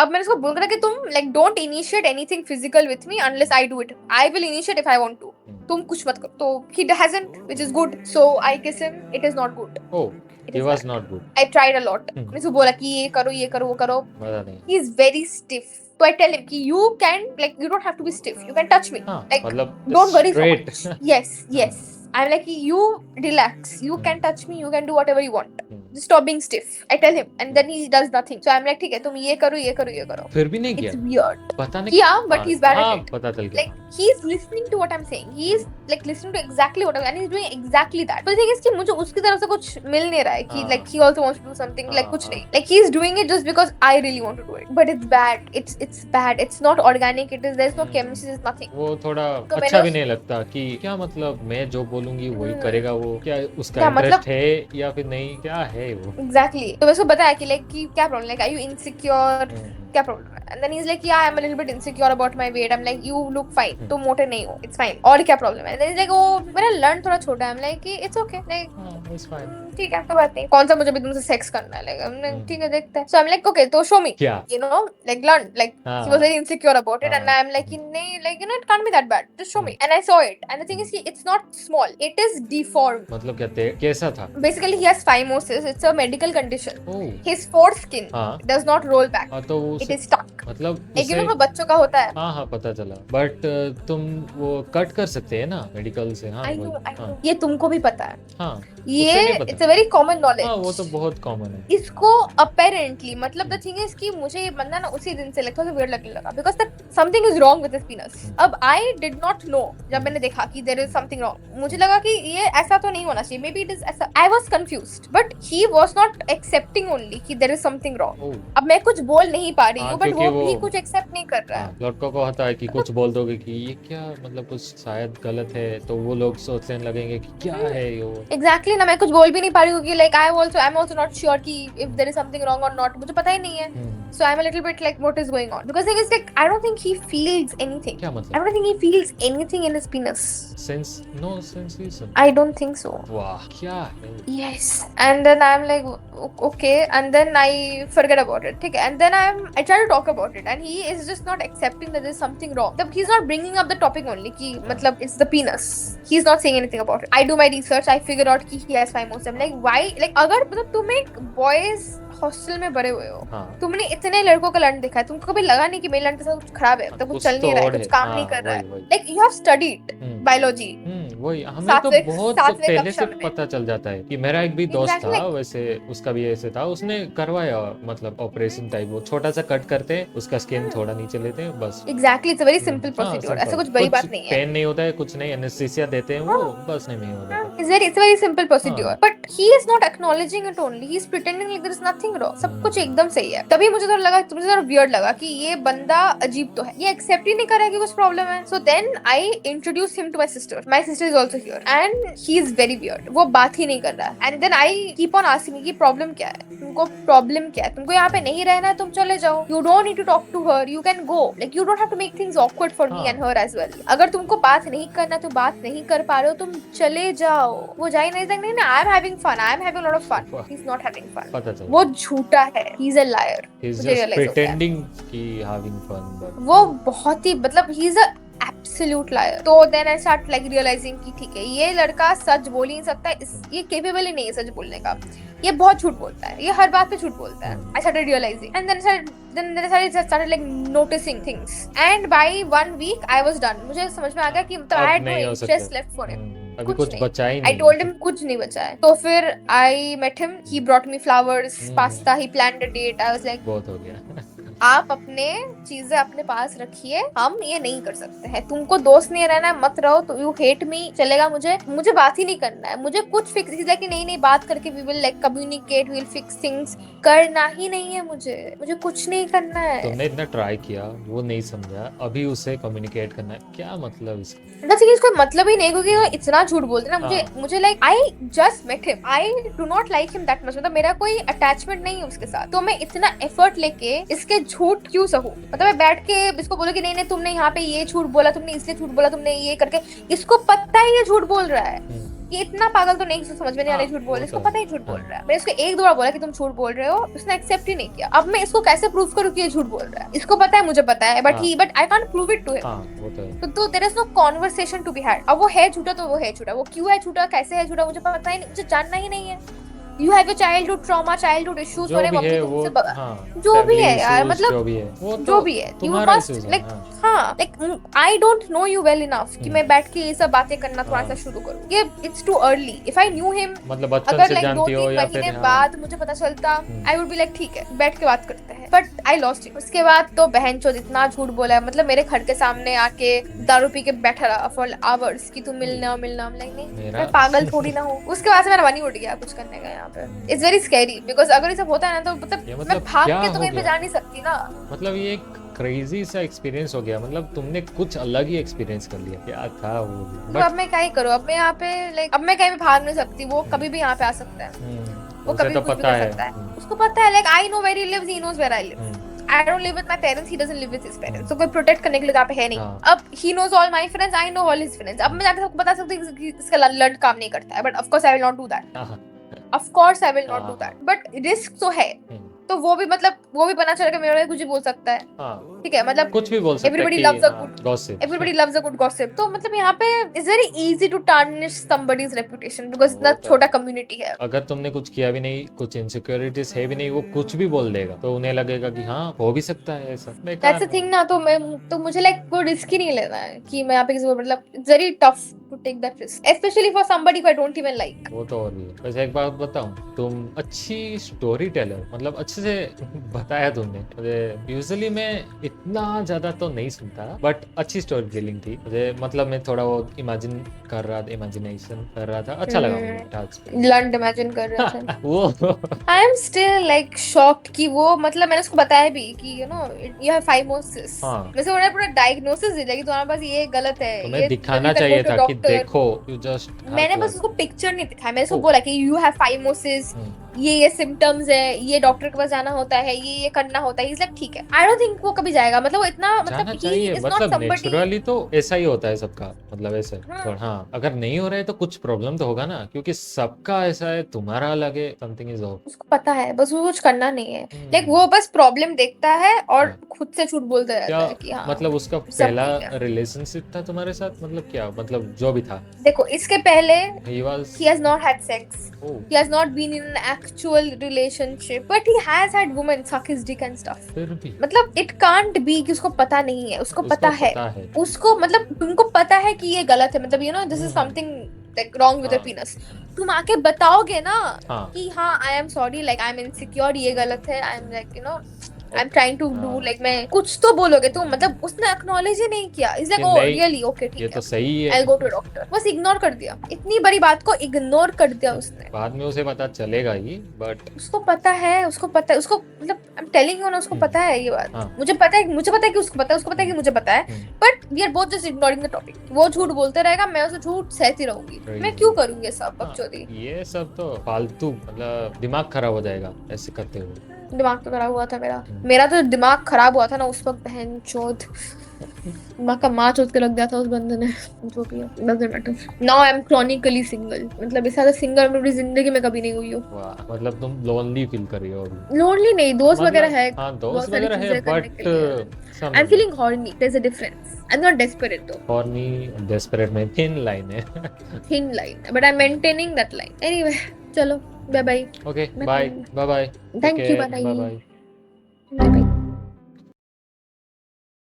अब मैंने उसको बोल रहा कि तुम like don't initiate anything physical with me unless I do it, I will initiate if I want to, तुम कुछ मत करो। तो he hasn't, which is good, so I kiss him, it is not good, Oh, it he is was bad. not good. I tried a lot. मैंने उसको बोला कि ये करो वो करो, मजा नहीं। he is very stiff. So I tell him कि you can, like, you don't have to be stiff, you can touch me, हाँ, like मतलब don't worry so straight. much. Yes I'm like, you relax, you can touch me, you can do whatever you want, just stop being stiff. I tell him and then he does nothing. So I'm like, ठीक है तुम ये करो फिर भी नहीं किया। it's weird. पता नहीं Yeah, but he's bad at it. पता चल गया। Like he's listening to what I'm saying, he's like listening to exactly what I'm, and he's doing exactly that. But the thing is कि मुझे उसकी तरफ से कुछ मिल नहीं रहा है कि like he also wants to do something, like कुछ नहीं, like he's doing it just because I really want to do it, but it's bad, it's bad, it's not organic, it is, there's no chemistry, there's nothing. वो थोड़ा तो अच्छा भी नहीं लगता कि क्या मतलब मैं जो बोलूंगी वही करेगा वो, क्या उसका क्या इंटरेस्ट मतलब है या फिर नहीं, क्या है वो। exactly. तो मैं उसको बताया कि like कि क्या problem, like are you insecure, क्या problem है? And then he's like, yeah, I'm a little bit insecure about my weight. I'm like, you look fine, तुम मोटे नहीं हो, it's fine. और क्या problem है? And then he's like, oh मेरा लर्न थोड़ा छोटा है। I'm like कि it's okay, like it's fine. ठीक है कोई बात नहीं, कौन सा मुझे भी तुमसे सेक्स करना है, like ठीक है देखते हैं। So I'm like, okay तो show me, क्या you know, like learn, like he was very insecure about it, and I'm like नहीं, like you know it can't be that bad, just show me. And I saw it, and the thing is it's not small, it is deformed. मतलब क्या कैसा था? Basically he has phimosis, it's a medical condition. Oh. His foreskin does not roll back, तो it is stuck. मतलब एक वो बच्चों का होता है। हाँ पता चला, बट तुम वो कट कर सकते हैं ना मेडिकल से। हाँ I know. ये तुमको भी पता है। हाँ ये it's a very common knowledge. हाँ वो तो बहुत कॉमन है। इसको अपेरेंटली मतलब द थिंग इज कि मुझे ये बंदा ना उसी दिन से थोड़ा सा वियर्ड लगने लगा because something is wrong with his पीनस। अब आई डिड नॉट नो, जब मैंने देखा कि देयर इज समथिंग रॉन्ग, मुझे लगा कि ये ऐसा तो नहीं होना चाहिए, मे बी इट इज ऐसा। I was confused but he was not accepting only कि देयर इज समथिंग रॉन्ग। अब मैं कुछ बोल नहीं पा रही हूँ बट वो भी कुछ एक्सेप्ट नहीं कर रहा है। लड़कों को होता है कि कुछ बोल दोगे कि ये क्या मतलब कुछ शायद गलत है, तो वो लोग सोचने लगेंगे कि क्या है ये। एग्जैक्टली ना, मैं कुछ बोल भी नहीं पा रही हूँ कि like I am also not sure कि if there is something wrong or not, मुझे पता ही नहीं है। So I'm a little bit like what is going on because it's like I don't think he feels anything. क्या मतलब? I don't think he feels anything in his penis. No sensation. I don't think so. वाह क्या है? Yes. And then I'm like okay, and then I forget about it. ठीक है, and then I try to talk about it and he is just not accepting that there's something wrong. He's not bringing up the topic only कि मतलब it's the penis. He's not saying anything about it. I do my research. I figure out कि he has phimosis. I'm like why? Like अगर मतलब तुम एक boys hostel में बड़े हुए हो, तुमने इतने लड़कों का लर्न देखा है, तुमको कभी लगा नहीं कि मेरे लर्न के साथ कुछ खराब है, तो कुछ चल नहीं रहा है, कुछ काम नहीं कर रहा है। Like you have studied biology. वही हमें तो बहुत पहले से पता चल जाता है कि मेरा एक भी दोस्त था वैसे, उसका भी ऐसे था, उसने करवाया मतलब ऑपरेशन टाइप, वो छोटा सा कट करते हैं, उसका स्किन थोड़ा नीचे लेते हैं बस। Exactly, it's a very simple procedure, ऐसा कुछ बड़ी बात नहीं है। पेन नहीं होता है, कुछ नहीं, एनेस्थीसिया देते हैं वो बस, नहीं होता है। It's very simple procedure but he is not acknowledging it only, he is pretending like there is nothing wrong, सब कुछ एकदम सही है। तभी मुझे थोड़ा लगा, मुझे थोड़ा वियर्ड लगा कि ये बंदा अजीब तो है, ये एक्सेप्ट ही नहीं कर रहा है कि कुछ प्रॉब्लम है। So then I introduce him to my sister is also here and he is very weird, वो बात ही नहीं कर रहा है। And then I keep on asking कि प्रॉब्लम क्या है, तुमको प्रॉब्लम क्या है, तुमको यहाँ पे नहीं रहना है, तुम चले जाओ, you don't need to talk to her, you can go, like you don't have to make things awkward for me and her as well. अगर तुमको बात नहीं करना, तुम बात नहीं कर पा रहे हो, तुम चले जाओ। वो जाए नहीं सकते ना, I am having fun, I am having lot of fun, he is not having fun, वो झूठा है, he is a liar, he's just pretending कि having fun but वो बहुत ही मतलब he is a absolute liar। तो then I start like realizing कि ठीक है, ये लड़का सच बोल ही नहीं सकता, ये capable ही नहीं है सच बोलने का, ये बहुत झूठ बोलता है, ये हर बात पे झूठ बोलता है। I started realizing and then I started like noticing things and by 1 week I was done। मुझे समझ में आ गया कि मतलब I had no interest left for him। अभी कुछ बचा ही नहीं। I told him कुछ नहीं बचा है। तो फिर I met him, he brought me flowers, pasta, he planned a date। I was like बहुत हो गया। आप अपने चीजें अपने पास रखिए, हम ये नहीं कर सकते हैं, तुमको दोस्त नहीं रहना है मत रहो, तो यू हेट मी चलेगा, मुझे बात ही नहीं करना है, मुझे कुछ फिक्स लाइक नहीं बात करके we will like communicate, we will fix things, करना ही नहीं है मुझे कुछ नहीं करना है। तुमने इतना ट्राई किया, वो नहीं समझा, अभी उसे कम्युनिकेट करना है, क्या मतलब इसका? कोई मतलब ही नहीं, क्योंकि वो इतना झूठ बोलते ना। मुझे like I just met him, I do not like him that much, मतलब मेरा कोई अटैचमेंट नहीं है उसके साथ, तो मैं इतना एफर्ट लेके इसके झूठ क्यों सहूं? मतलब मैं बैठ के इसको बोलूं कि नहीं तुमने यहाँ पे ये झूठ बोला, तुमने इसलिए झूठ बोला, तुमने ये करके, इसको पता है ये झूठ बोल रहा है, ये इतना पागल तो नहीं, समझ में नहीं आ रहा झूठ बोल रहा है, इसको पता ही झूठ बोल रहा है। मैंने इसको एक दो बार बोला कि तुम झूठ बोल रहे हो, उसने एक्सेप्ट ही नहीं किया। अब मैं इसको कैसे प्रूव करूँ कि ये झूठ बोल रहा है? इसको पता है, मुझे पता है, but I can't prove it to him. तो there is no conversation to be had. अब वो है झूठा तो वो है झूठा, वो क्यों है झूठा, कैसे है झूठा, मुझे पता ही नहीं, मुझे जानना ही नहीं है। You have a childhood trauma, childhood issues, और जो भी है यार, मतलब जो भी है, you must like, हाँ, like I don't know you well enough कि मैं बैठ के ये सब बातें करना थोड़ा सा शुरू करूँ। ये it's too early. If I knew him, मतलब अगर like 2-3 महीने बाद मुझे पता चलता, I would be like ठीक है, बैठ के बात करते हैं। But I lost it. उसके बाद तो बहनचोद इतना झूठ बोला है, मतलब मेरे घर के सामने आके दारू पी के बैठा रहा for hours कि तू मिलना नहीं, मैं पागल थोड़ी ना हूँ। उसके बाद से मेरा मन ही उठ गया कुछ करने का यहाँ पे। It's very scary because अगर ये सब होता है ना, तो मतलब मैं भाग के तो कहीं पे जा नहीं सकती ना। मतलब ये एक क्रेजी सा एक्सपीरियंस हो गया, मतलब तुमने कुछ अलग ही एक्सपीरियंस कर लिया। क्या था वो? तो अब मैं क्या ही करूँ? अब मैं यहाँ पे लाइक, अब मैं कहीं पे भाग नहीं सकती, वो कभी भी यहाँ पे आ सकता है, वो कभी तो कुछ भी कर सकता है। उसको पता है, like I know where he lives, he knows where I live. I don't live with my parents, he doesn't live with his parents, तो कोई प्रोटेक्ट करने के लिए यहाँ पे है नहीं। अब he knows all my friends, I know all his friends। अब मैं जाके सबको बता सकती हूँ कि इसका लंड काम नहीं करता है, but of course I will not do that। Of course I will not do that, but risk तो है। तो वो भी मतलब वो भी पता चलेगा मेरे कुछ भी बोल सकता है, ठीक है, मतलब कुछ भी बोल सकता है। Everybody loves a good gossip। Everybody loves a good gossip। तो मतलब यहाँ पे it's very easy to tarnish somebody's reputation because इतना छोटा community है। अगर तुमने कुछ किया भी नहीं, कुछ इनसिक्योरिटीज है भी नहीं, वो कुछ भी बोल देगा तो उन्हें लगेगा कि हाँ हो भी सकता है ऐसा। That's the thing ना, तो मुझे लाइक कोई रिस्क ही नहीं लेना है कि मैं यहाँ पे किसी को, मतलब it's very tough to take that risk, especially for somebody who I don't even like। वो तो और भी है। वैसे एक बात बताऊं, तुम अच्छी स्टोरी टेलर, मतलब अच्छे से बताया तुमने। मुझे यूजुअली मैं इतना ज्यादा तो नहीं सुनता, बट अच्छी स्टोरी टेलिंग थी मुझे, मतलब मैं थोड़ा वो इमेजिनेशन कर रहा था, अच्छा लगा मुझे। लंड इमेजिन कर रहा था वो I am still like shocked कि वो, मतलब मैंने उसको बताया भी कि you know you have phimosis. वैसे उन्होंने पूरा डायग्नोसिस दिया कि तुम्हारे पास ये गलत है, तुम्हें दिखाना चाहिए था कि देखो, यू जस्ट। मैंने बस उसको पिक्चर नहीं दिखाया, मैंने उसको बोला कि यू हैव फाइमोसिस, ये सिम्टम्स है, ये डॉक्टर के पास जाना होता है, ये करना होता है। इसलिए ठीक है, आई डोंट थिंक वो कभी जाएगा, मतलब वो इतना मतलब चाहिए, मतलब नेचुरली तो ऐसा ही होता है सबका, मतलब ऐसे। हाँ, अगर नहीं हो रहा है तो कुछ प्रॉब्लम तो होगा ना, क्योंकि सबका ऐसा है, तुम्हारा अलग है, समथिंग इज ऑफ। उसको पता है, बस वो कुछ करना नहीं है। लाइक वो बस प्रॉब्लम देखता है और खुद से झूठ बोलता रहता है कि हाँ। मतलब उसका पहला रिलेशनशिप था तुम्हारे साथ, मतलब क्या, मतलब जो भी था। देखो इसके पहले he has not had sex, he has not been in an actual relationship, but he has had women suck his dick and stuff। फिर भी मतलब it can't be कि उसको पता नहीं है, उसको पता है। उसको मतलब तुमको पता है कि ये गलत है, मतलब you know this is something like wrong with your penis। तुम आके बताओगे ना कि हाँ I am sorry, like I am insecure, ये गलत है, I am like you know I'm trying to do like, मैं कुछ तो बोलोगे तुम, मतलब उसने acknowledge ही नहीं किया। It's like oh really okay ठीक है, ये तो सही है, I'll go to doctor। बस इग्नोर कर दिया, इतनी बड़ी बात को इग्नोर कर दिया उसने। बाद में उसे पता चलेगा ही, बट उसको पता है, उसको मतलब I'm telling you ना, उसको पता है ये बात। मुझे पता है कि उसको पता है, उसको पता है कि मुझे पता है, but we are both just ignoring the topic। वो झूठ बोलते रहेगा, मैं उसे झूठ सहती रहूंगी। मैं क्यों करूँगी ये सब बकचोदी? ये सब तो फालतू, मतलब दिमाग खराब हो जाएगा ऐसे करते हुए। दिमाग तो खराब हुआ था मेरा तो दिमाग खराब हुआ था ना उस वक्त, बहनचोद दिमाग का माँ चोद के लग गया था उस बंदे ने। जो भी है doesn't matter। Now I am chronically single, मतलब इससे ज्यादा सिंगल मेरी जिंदगी में कभी नहीं हुई हूँ। मतलब तुम लोनली फील कर रही हो अभी? लोनली नहीं, दोस्त वगैरह है। हाँ दोस्त वगैरह है, but I'm feeling horny, there's a difference। I'm not desperate though। horny desperate में thin line है। thin line, but I'm maintaining that line। Anyway चलो bye bye. Okay, bye bye। Thank you, bye bye।